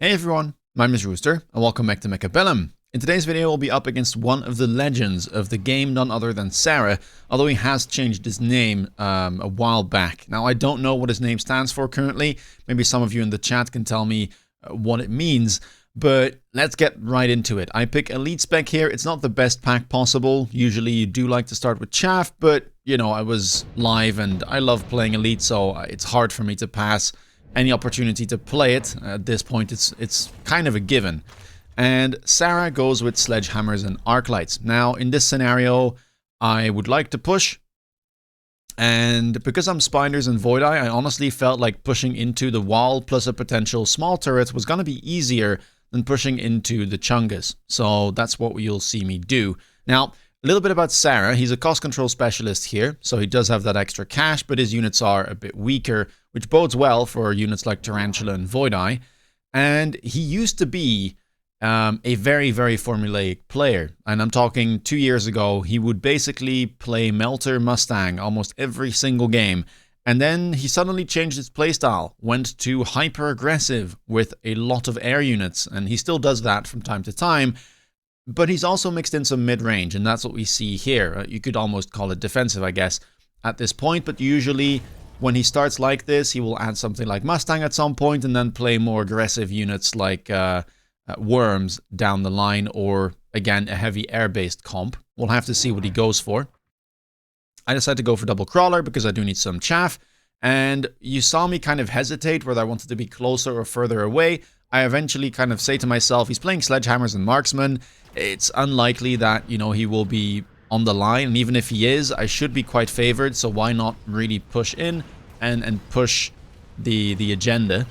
Hey everyone, my name is Rooster, and welcome back to Mechabellum. In today's video, we'll be up against one of the legends of the game, none other than Sarah, although he has changed his name a while back. Now, I don't know what his name stands for currently. Maybe some of you in the chat can tell me what it means, but let's get right into it. I pick Elite Spec here. It's not the best pack possible. Usually you do like to start with Chaff, but, you know, I was live and I love playing Elite, so it's hard for me to pass any opportunity to play it. At this point, it's kind of a given. And Sarah goes with Sledgehammers and Arclights. Now, in this scenario, I would like to push. And because I'm Spiders and Void Eye, I honestly felt like pushing into the wall plus a potential small turret was going to be easier than pushing into the Chungus. So that's what you'll see me do. Now, a little bit about Sarah. He's a cost control specialist here, so he does have that extra cash, but his units are a bit weaker, which bodes well for units like Tarantula and Void Eye. And he used to be a very, very formulaic player. And I'm talking 2 years ago, he would basically play Melter Mustang almost every single game. And then he suddenly changed his playstyle, went to hyper-aggressive with a lot of air units. And he still does that from time to time. But he's also mixed in some mid-range, and that's what we see here. You could almost call it defensive, I guess, at this point. But usually, when he starts like this, he will add something like Mustang at some point, and then play more aggressive units like Worms down the line, or, again, a heavy air-based comp. We'll have to see what he goes for. I decided to go for Double Crawler, because I do need some chaff. And you saw me kind of hesitate whether I wanted to be closer or further away. I eventually kind of say to myself, he's playing Sledgehammers and Marksman. It's unlikely that, you know, he will be on the line. And even if he is, I should be quite favored. So why not really push in and push the agenda?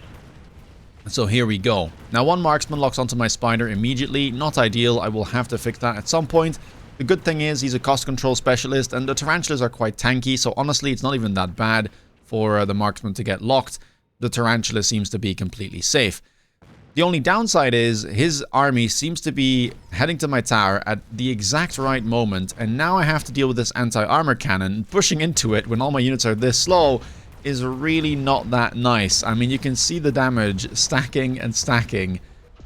So here we go. Now, one Marksman locks onto my Spider immediately. Not ideal. I will have to fix that at some point. The good thing is he's a cost control specialist, and the Tarantulas are quite tanky. So honestly, it's not even that bad for the Marksman to get locked. The Tarantula seems to be completely safe. The only downside is his army seems to be heading to my tower at the exact right moment, and now I have to deal with this anti-armor cannon. Pushing into it when all my units are this slow is really not that nice. I mean, you can see the damage stacking and stacking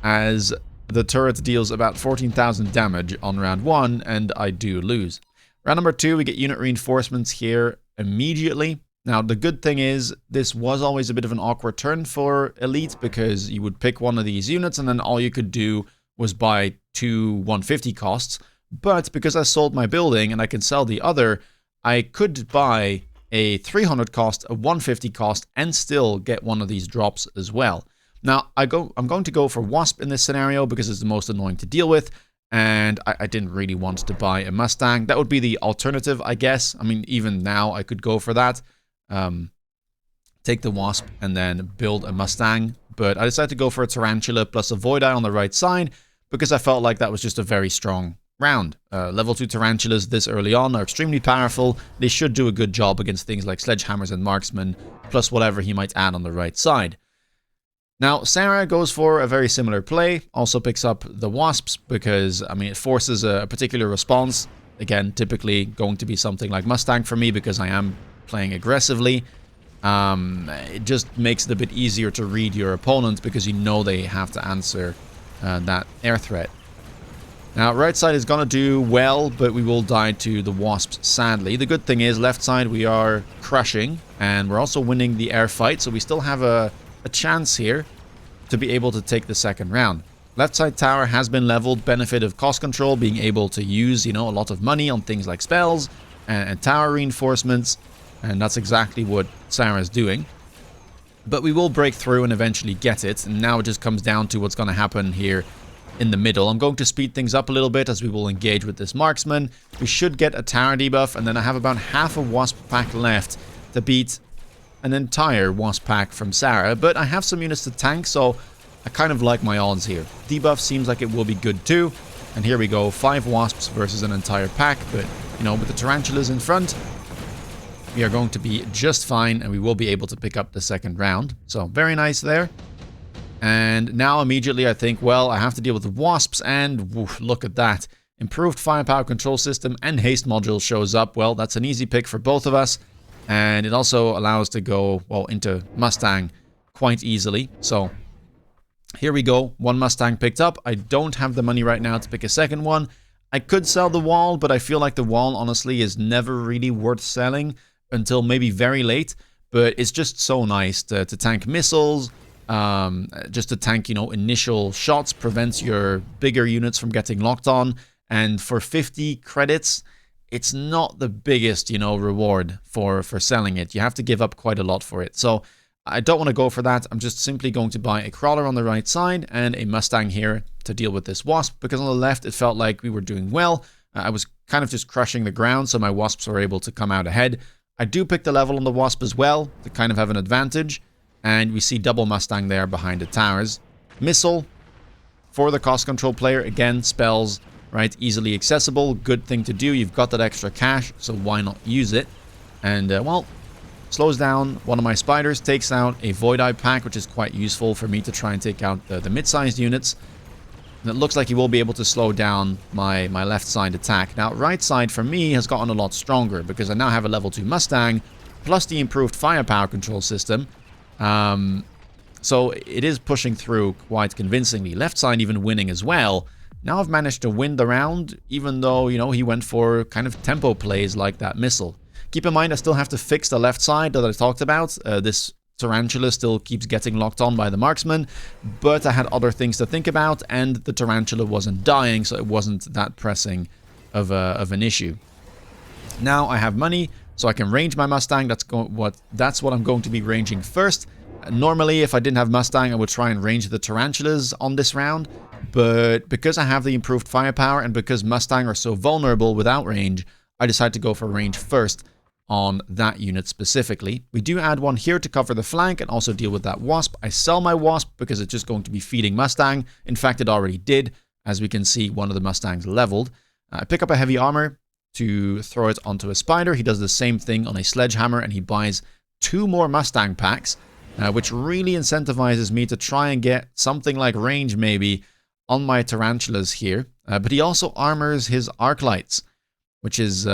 as the turret deals about 14,000 damage on round 1, and I do lose. Round number 2, we get unit reinforcements here immediately. Now, the good thing is, this was always a bit of an awkward turn for Elite, because you would pick one of these units and then all you could do was buy 2 150 costs. But because I sold my building and I can sell the other, I could buy a 300 cost, a 150 cost, and still get one of these drops as well. Now, I'm going to go for Wasp in this scenario because it's the most annoying to deal with. And I didn't really want to buy a Mustang. That would be the alternative, I guess. I mean, even now I could go for that. Take the Wasp and then build a Mustang, but I decided to go for a Tarantula plus a Void Eye on the right side because I felt like that was just a very strong round. Level 2 Tarantulas this early on are extremely powerful. They should do a good job against things like Sledgehammers and Marksmen, plus whatever he might add on the right side. Now, Sarah goes for a very similar play, also picks up the Wasps because, I mean, it forces a particular response. Again, typically going to be something like Mustang for me because I am playing aggressively. It just makes it a bit easier to read your opponent because you know they have to answer that air threat. Now, right side is going to do well, but we will die to the Wasps, sadly. The good thing is, left side we are crushing, and we're also winning the air fight, so we still have a chance here to be able to take the second round. Left side tower has been leveled, benefit of cost control, being able to use, you know, a lot of money on things like spells and tower reinforcements. And that's exactly what Sarah's doing. But we will break through and eventually get it. And now it just comes down to what's going to happen here in the middle. I'm going to speed things up a little bit as we will engage with this Marksman. We should get a tower debuff. And then I have about half a Wasp pack left to beat an entire Wasp pack from Sarah. But I have some units to tank, so I kind of like my odds here. Debuff seems like it will be good too. And here we go. 5 Wasps versus an entire pack. But, you know, with the Tarantulas in front, we are going to be just fine, and we will be able to pick up the second round. So, very nice there. And now, immediately, I think, well, I have to deal with the Wasps, and woof, look at that. Improved firepower control system and haste module shows up. Well, that's an easy pick for both of us. And it also allows us to go, well, into Mustang quite easily. So, Here we go. One Mustang picked up. I don't have the money right now to pick a second one. I could sell the wall, but I feel like the wall, honestly, is never really worth selling until maybe very late. But it's just so nice to tank missiles, just to tank, you know, initial shots, prevents your bigger units from getting locked on. And for 50 credits, it's not the biggest, you know, reward for selling it. You have to give up quite a lot for it. So I don't want to go for that. I'm just simply going to buy a crawler on the right side and a Mustang here to deal with this wasp, because on the left it felt like we were doing well. I was kind of just crushing the ground, so my wasps were able to come out ahead. I do pick the level on the wasp as well to kind of have an advantage, and we see double Mustang there behind the towers. Missile for the cost control player, again, spells, right, easily accessible, good thing to do. You've got that extra cash, so why not use it? And well, slows down one of my spiders, takes out a Void Eye pack, which is quite useful for me to try and take out the mid-sized units. And it looks like he will be able to slow down my left side attack. Now, right side for me has gotten a lot stronger because I now have a level 2 Mustang, plus the improved firepower control system. So it is pushing through quite convincingly. Left side even winning as well. Now I've managed to win the round, even though, you know, he went for kind of tempo plays like that missile. Keep in mind, I still have to fix the left side that I talked about. This tarantula still keeps getting locked on by the marksman, but I had other things to think about, and the tarantula wasn't dying, so it wasn't that pressing of an issue. Now I have money, so I can range my Mustang. That's what I'm going to be ranging first. Normally, if I didn't have Mustang, I would try and range the tarantulas on this round, but because I have the improved firepower and because Mustang are so vulnerable without range, I decided to go for range first on that unit specifically. We do add one here to cover the flank and also deal with that wasp. I sell my wasp because it's just going to be feeding Mustang. In fact, it already did. As we can see, one of the Mustangs leveled. I pick up a heavy armor to throw it onto a spider. He does the same thing on a sledgehammer, and he buys 2 more Mustang packs, which really incentivizes me to try and get something like range maybe on my tarantulas here. But he also armors his arc lights, which is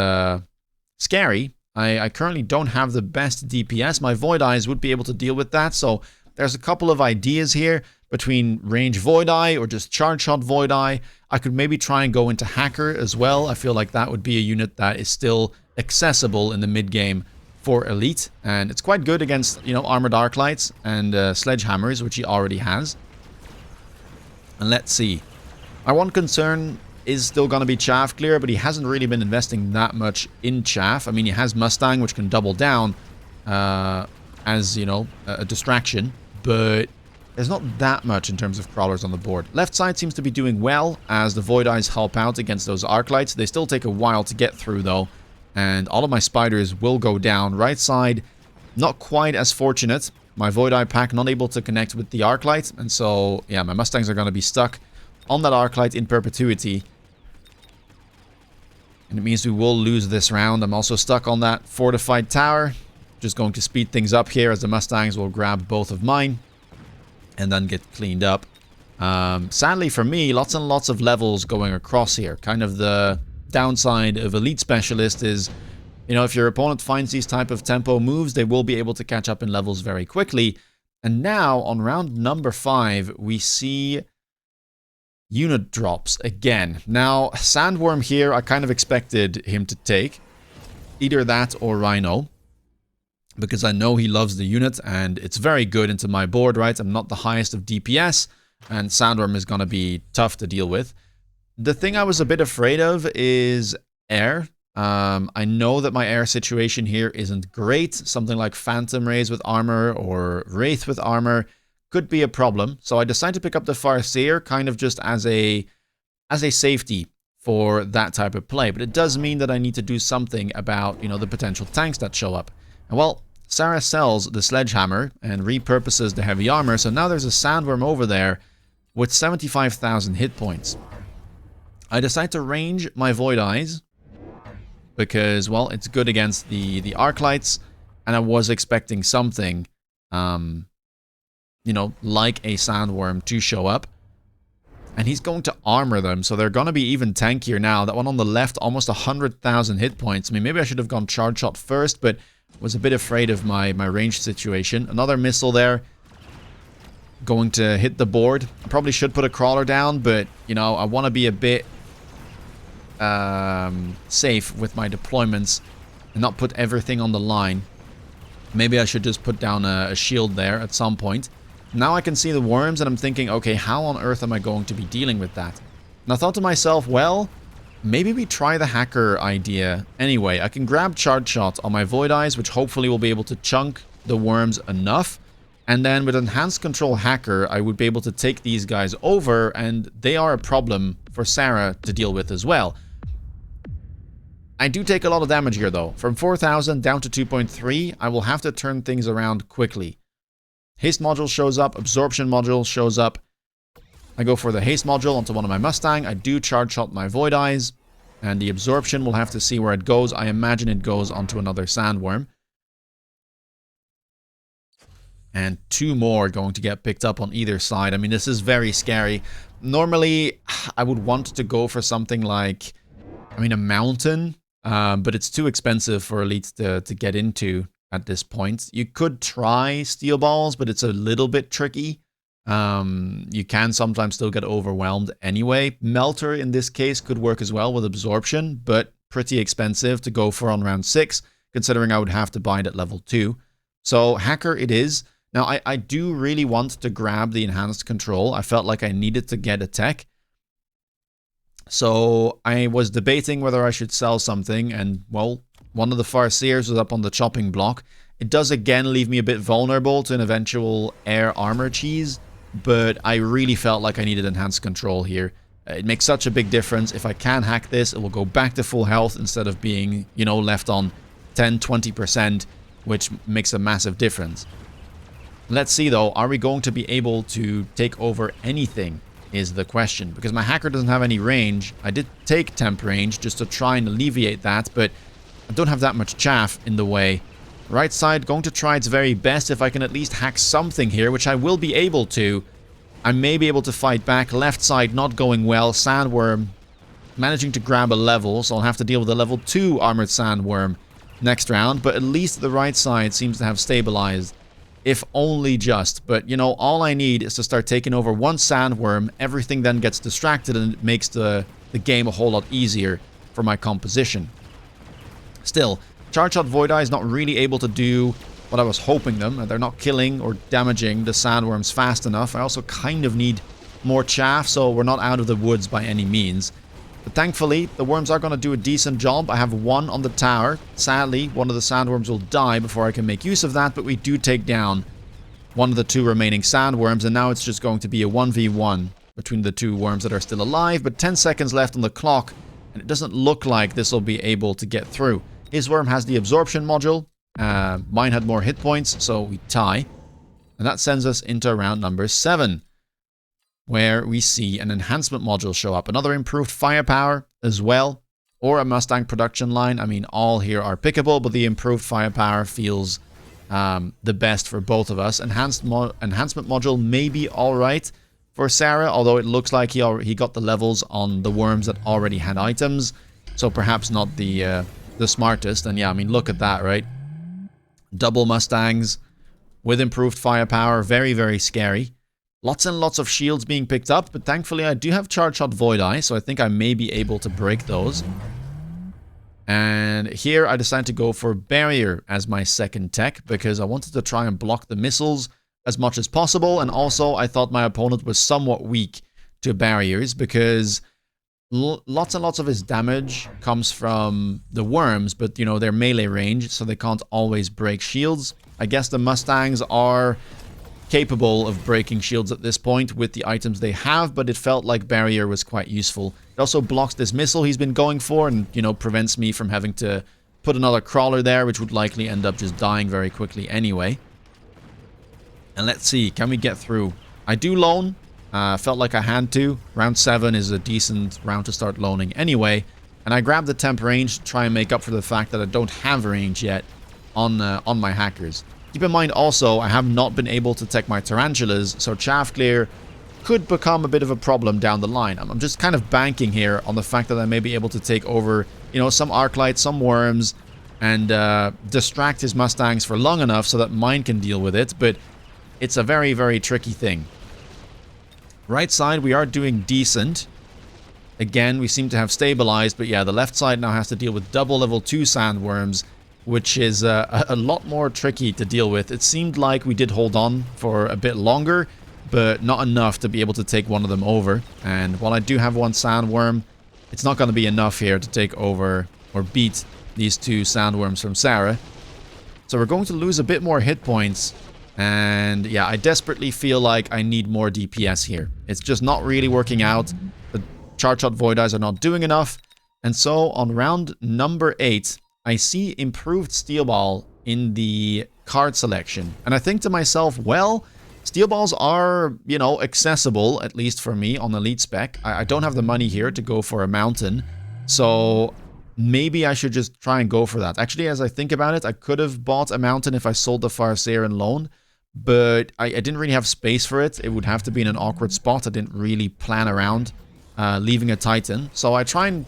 scary. I currently don't have the best DPS. My Void Eyes would be able to deal with that. So there's a couple of ideas here between range Void Eye or just charge shot Void Eye. I could maybe try and go into Hacker as well. I feel like that would be a unit that is still accessible in the mid game for Elite. And it's quite good against, you know, armored arc lights and sledgehammers, which he already has. And let's see. My one concern is still going to be chaff clear, but he hasn't really been investing that much in chaff. I mean, he has Mustang, which can double down as, you know, a distraction, but there's not that much in terms of crawlers on the board. Left side seems to be doing well as the Void Eyes help out against those arc lights. They still take a while to get through though, and all of my spiders will go down. Right side, not quite as fortunate. My Void Eye pack not able to connect with the arc light, and so yeah, my Mustangs are going to be stuck on that arc light in perpetuity. And it means we will lose this round. I'm also stuck on that fortified tower. Just going to speed things up here as the Mustangs will grab both of mine and then get cleaned up. Sadly for me, lots and lots of levels going across here. Kind of the downside of Elite Specialist is, you know, if your opponent finds these type of tempo moves, they will be able to catch up in levels very quickly. And now on round number 5, we see unit drops again. Now, Sandworm here, I kind of expected him to take either that or Rhino, because I know he loves the unit and it's very good into my board, right? I'm not the highest of DPS, and Sandworm is going to be tough to deal with. The thing I was a bit afraid of is air. I know that my air situation here isn't great. Something like Phantom Rays with armor or Wraith with armor could be a problem. So I decided to pick up the Farseer kind of just as a safety for that type of play. But it does mean that I need to do something about, you know, the potential tanks that show up. And well, Sarah sells the sledgehammer and repurposes the heavy armor. So now there's a Sandworm over there with 75,000 hit points. I decide to range my Void Eyes because, well, it's good against the arc lights, and I was expecting something, you know, like a Sandworm to show up. And he's going to armor them, so they're going to be even tankier now. That one on the left, almost 100,000 hit points. I mean, maybe I should have gone charge shot first, but was a bit afraid of my range situation. Another missile there. going to hit the board. I probably should put a crawler down, but, you know, I want to be a bit safe with my deployments and not put everything on the line. Maybe I should just put down a shield there at some point. Now I can see the worms and I'm thinking, okay, how on earth am I going to be dealing with that? And I thought to myself, well, maybe we try the hacker idea. Anyway, I can grab charge shot on my void eyes, which hopefully will be able to chunk the worms enough. And then with enhanced control hacker, I would be able to take these guys over, and they are a problem for Sarah to deal with as well. I do take a lot of damage here though. From 4,000 down to 2.3, I will have to turn things around quickly. Haste module shows up, absorption module shows up. I go for the haste module onto one of my Mustang. I do charge shot my void eyes, and the absorption, we'll have to see where it goes. I imagine it goes onto another sandworm. And 2 more going to get picked up on either side. I mean, this is very scary. Normally, I would want to go for something like, I mean, a mountain, but it's too expensive for elites to get into at this point. You could try steel balls, but it's a little bit tricky. You can sometimes still get overwhelmed anyway. Melter in this case could work as well with absorption, but pretty expensive to go for on round 6, considering I would have to buy it at level 2. So hacker it is. Now I do really want to grab the enhanced control. I felt like I needed to get a tech. So I was debating whether I should sell something, and well, one of the Farseers was up on the chopping block. It does again leave me a bit vulnerable to an eventual air armor cheese, but I really felt like I needed enhanced control here. It makes such a big difference. If I can hack this, it will go back to full health instead of being, you know, left on 10-20%, which makes a massive difference. Let's see though, are we going to be able to take over anything is the question, because my hacker doesn't have any range. I did take temp range just to try and alleviate that, but I don't have that much chaff in the way. Right side going to try its very best if I can at least hack something here, which I will be able to. I may be able to fight back. Left side not going well. Sandworm managing to grab a level, so I'll have to deal with a level 2 armored sandworm next round, but at least the right side seems to have stabilized, if only just. But, you know, all I need is to start taking over one sandworm. Everything then gets distracted, and it makes the game a whole lot easier for my composition. Still, charge shot void eye is not really able to do what I was hoping them. They're not killing or damaging the sandworms fast enough. I also kind of need more chaff, so we're not out of the woods by any means. But thankfully, the worms are going to do a decent job. I have 1 on the tower. Sadly, one of the sandworms will die before I can make use of that, but we do take down one of the 2 remaining sandworms, and now it's just going to be a 1v1 between the 2 worms that are still alive, but 10 seconds left on the clock, and it doesn't look like this will be able to get through. His worm has the absorption module. Mine had more hit points, so we tie. And that sends us into round number 7. Where we see an enhancement module show up. Another improved firepower as well, or a Mustang production line. I mean, all here are pickable, but the improved firepower feels the best for both of us. Enhancement module may be alright for Sarah, although it looks like he got the levels on the worms that already had items, so perhaps not the smartest. And yeah, I mean, look at that, right? Double Mustangs with improved firepower, very, very scary. Lots and lots of shields being picked up, but thankfully I do have charge shot void eye, so I think I may be able to break those. And here I decided to go for barrier as my second tech, because I wanted to try and block the missiles as much as possible, and also I thought my opponent was somewhat weak to barriers, because lots and lots of his damage comes from the worms, but you know, they're melee range, so they can't always break shields. I guess the Mustangs are capable of breaking shields at this point with the items they have, but it felt like barrier was quite useful. It also blocks this missile he's been going for, and, you know, prevents me from having to put another crawler there, which would likely end up just dying very quickly anyway. And let's see, can we get through? I do loan. Felt like I had to. Round 7 is a decent round to start loaning anyway. And I grabbed the temp range to try and make up for the fact that I don't have range yet on my hackers. Keep in mind also, I have not been able to tech my tarantulas, so chaff clear could become a bit of a problem down the line. I'm just kind of banking here on the fact that I may be able to take over, you know, some arclights, some worms, and distract his Mustangs for long enough so that mine can deal with it. But it's a very, very tricky thing. Right side, we are doing decent. Again, we seem to have stabilized, but yeah, the left side now has to deal with double level 2 sandworms, which is a lot more tricky to deal with. It seemed like we did hold on for a bit longer, but not enough to be able to take one of them over. And while I do have one sandworm, it's not going to be enough here to take over or beat these 2 sandworms from Sarah. So we're going to lose a bit more hit points. And yeah, I desperately feel like I need more DPS here. It's just not really working out. The Charge Shot Void Eyes are not doing enough. And so on round number 8, I see improved Steel Ball in the card selection. And I think to myself, well, Steel Balls are, you know, accessible, at least for me, on Elite Spec. I don't have the money here to go for a Mountain. So maybe I should just try and go for that. Actually, as I think about it, I could have bought a Mountain if I sold the Farseer and loan. But I didn't really have space for it. It would have to be in an awkward spot. I didn't really plan around leaving a Titan. So I try and,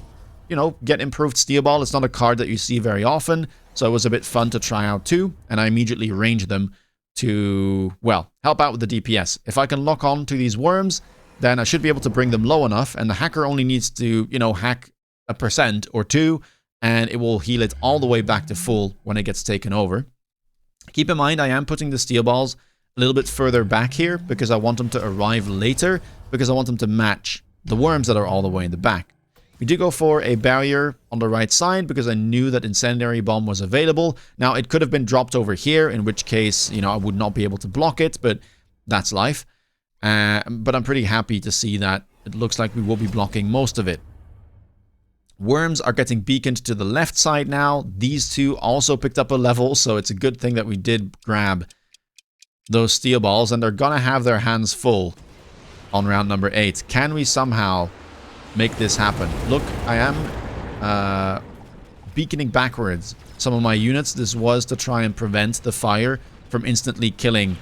you know, get improved Steel Ball. It's not a card that you see very often. So it was a bit fun to try out too. And I immediately ranged them to, well, help out with the DPS. If I can lock on to these worms, then I should be able to bring them low enough. And the hacker only needs to, you know, hack a % or 2. And it will heal it all the way back to full when it gets taken over. Keep in mind, I am putting the Steel Balls a little bit further back here because I want them to arrive later, because I want them to match the worms that are all the way in the back. We do go for a barrier on the right side because I knew that Incendiary Bomb was available. Now, it could have been dropped over here, in which case, you know, I would not be able to block it, but that's life. But I'm pretty happy to see that it looks like we will be blocking most of it. Worms are getting beaconed to the left side now. These 2 also picked up a level, so it's a good thing that we did grab those Steel Balls, and they're gonna have their hands full on round number 8. Can we somehow make this happen? Look, I am beaconing backwards some of my units. This was to try and prevent the fire from instantly killing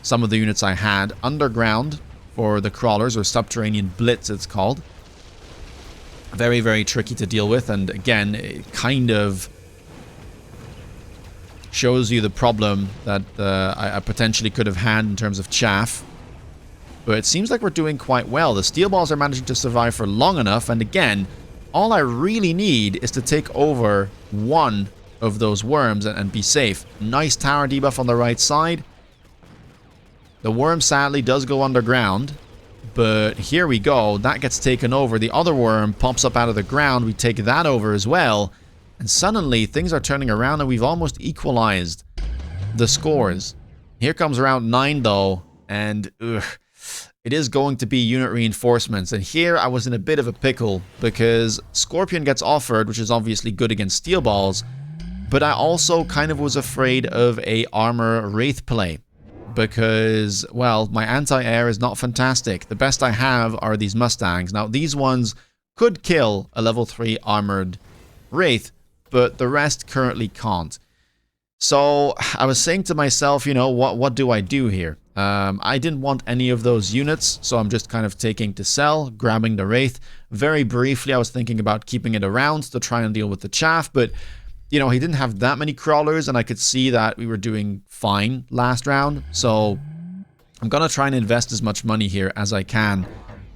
some of the units I had underground for the crawlers, or subterranean blitz it's called. Very, very tricky to deal with, and again, it kind of shows you the problem that I potentially could have had in terms of chaff. But it seems like we're doing quite well. The Steel Balls are managing to survive for long enough, and again, all I really need is to take over one of those worms and be safe. Nice tower debuff on the right side. The worm sadly does go underground. But here we go, that gets taken over. The other worm pops up out of the ground. We take that over as well. And suddenly, things are turning around and we've almost equalized the scores. Here comes round 9 though. And it is going to be unit reinforcements. And here I was in a bit of a pickle because Scorpion gets offered, which is obviously good against Steel Balls. But I also kind of was afraid of a armor Wraith play. Because, well, my anti-air is not fantastic. The best I have are these Mustangs. Now, these ones could kill a level 3 armored Wraith, but the rest currently can't. So, I was saying to myself, you know, what do I do here? I didn't want any of those units, so I'm just kind of taking to sell, grabbing the Wraith. Very briefly, I was thinking about keeping it around to try and deal with the chaff, but you know, he didn't have that many crawlers, and I could see that we were doing fine last round. So I'm going to try and invest as much money here as I can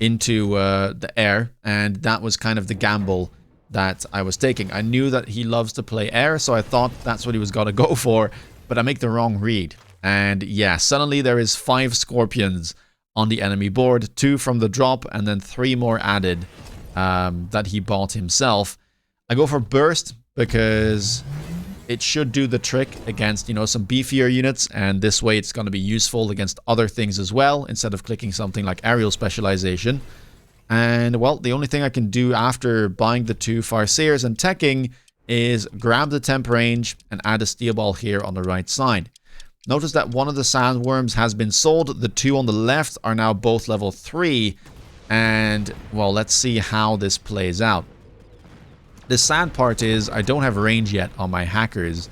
into the air, and that was kind of the gamble that I was taking. I knew that he loves to play air, so I thought that's what he was going to go for, but I make the wrong read. And yeah, suddenly there is 5 Scorpions on the enemy board, 2 from the drop, and then 3 more added that he bought himself. I go for Burst, because it should do the trick against, you know, some beefier units, and this way it's going to be useful against other things as well, instead of clicking something like aerial specialization. And, well, the only thing I can do after buying the 2 Farseers and teching is grab the temp range and add a Steel Ball here on the right side. Notice that one of the Sandworms has been sold. The 2 on the left are now both level 3. And, well, let's see how this plays out. The sad part is I don't have range yet on my hackers,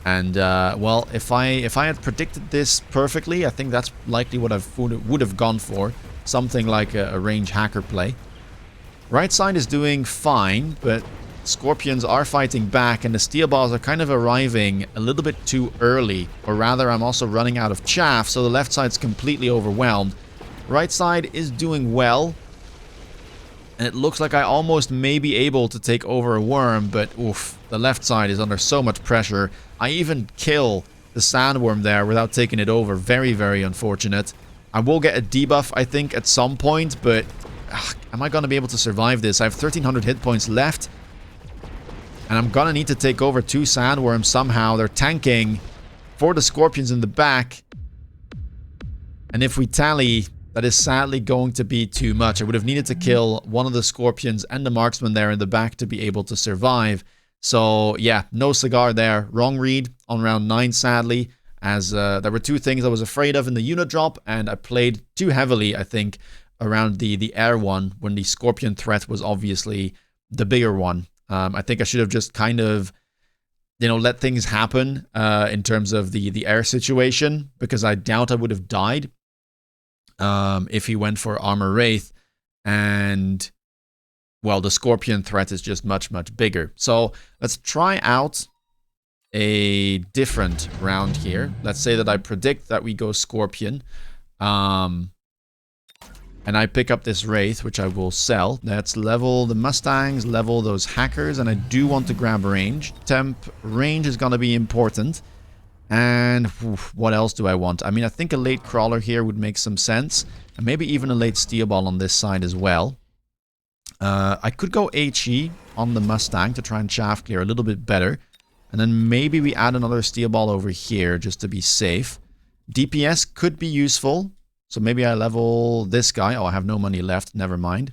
and well, if I had predicted this perfectly, I think that's likely what I would have gone for, something like a range hacker play. Right side is doing fine, but Scorpions are fighting back, and the steel balls are kind of arriving a little bit too early. Or rather, I'm also running out of chaff, so the left side's completely overwhelmed. Right side is doing well. And it looks like I almost may be able to take over a worm, but oof, the left side is under so much pressure. I even kill the sandworm there without taking it over. Very, very unfortunate. I will get a debuff, I think, at some point, but am I going to be able to survive this? I have 1300 hit points left, and I'm going to need to take over 2 sandworms somehow. They're tanking for the scorpions in the back, and if we tally, that is sadly going to be too much. I would have needed to kill one of the scorpions and the marksman there in the back to be able to survive. So yeah, no cigar there. Wrong read on round 9, sadly, as there were 2 things I was afraid of in the unit drop, and I played too heavily, I think, around the air one when the scorpion threat was obviously the bigger one. I think I should have just kind of, you know, let things happen in terms of the air situation, because I doubt I would have died if he went for Armor Wraith, and well, the Scorpion threat is just much, much bigger. So let's try out a different round here. Let's say that I predict that we go Scorpion, and I pick up this Wraith, which I will sell. Let's level the Mustangs, level those hackers, and I do want to grab range. Temp range is going to be important. And what else do I want? I mean, I think a late crawler here would make some sense. And maybe even a late steel ball on this side as well. I could go HE on the Mustang to try and chaff clear a little bit better. And then maybe we add another steel ball over here just to be safe. DPS could be useful. So maybe I level this guy. Oh, I have no money left. Never mind.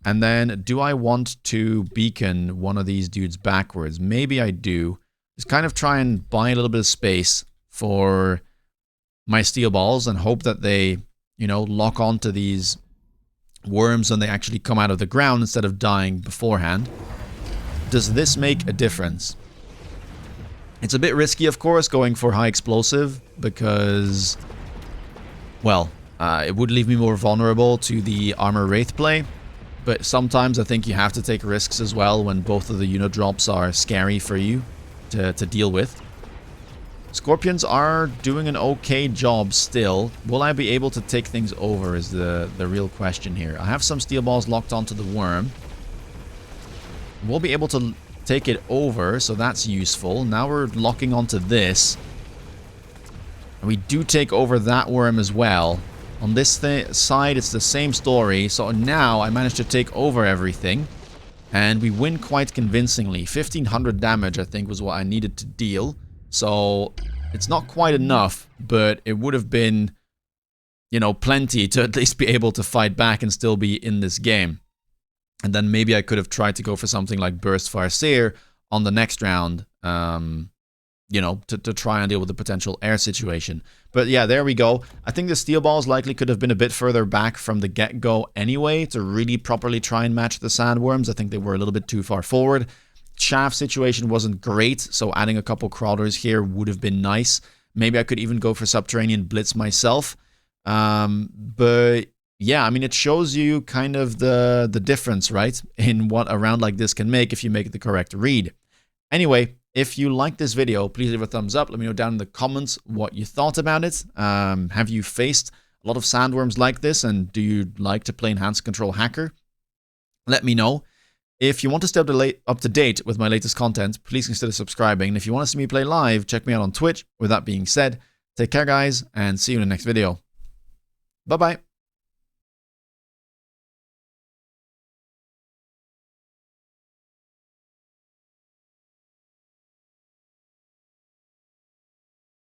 And then do I want to beacon one of these dudes backwards? Maybe I do. Just kind of try and buy a little bit of space for my steel balls and hope that they, you know, lock onto these worms when they actually come out of the ground instead of dying beforehand. Does this make a difference? It's a bit risky, of course, going for high explosive because, well, it would leave me more vulnerable to the Armor Wraith play. But sometimes I think you have to take risks as well when both of the unit drops are scary for you to deal with. Scorpions are doing an okay job still. Will I be able to take things over is the real question here. I have some steel balls locked onto the worm. We'll be able to take it over, so that's useful. Now we're locking onto this. And we do take over that worm as well. On this side, it's the same story. So now I managed to take over everything. And we win quite convincingly. 1500 damage, I think, was what I needed to deal. So it's not quite enough, but it would have been, you know, plenty to at least be able to fight back and still be in this game. And then maybe I could have tried to go for something like Burst Farseer on the next round, you know, to try and deal with the potential air situation. But yeah, there we go. I think the steel balls likely could have been a bit further back from the get-go anyway to really properly try and match the sandworms. I think they were a little bit too far forward. Chaff situation wasn't great, so adding a couple crawlers here would have been nice. Maybe I could even go for Subterranean Blitz myself. But yeah, I mean, it shows you kind of the difference, right, in what a round like this can make if you make the correct read. Anyway, if you like this video, please leave a thumbs up. Let me know down in the comments what you thought about it. Have you faced a lot of sandworms like this, and do you like to play Enhanced Control Hacker? Let me know. If you want to stay up to date with my latest content, please consider subscribing. And if you want to see me play live, check me out on Twitch. With that being said, take care, guys, and see you in the next video. Bye-bye.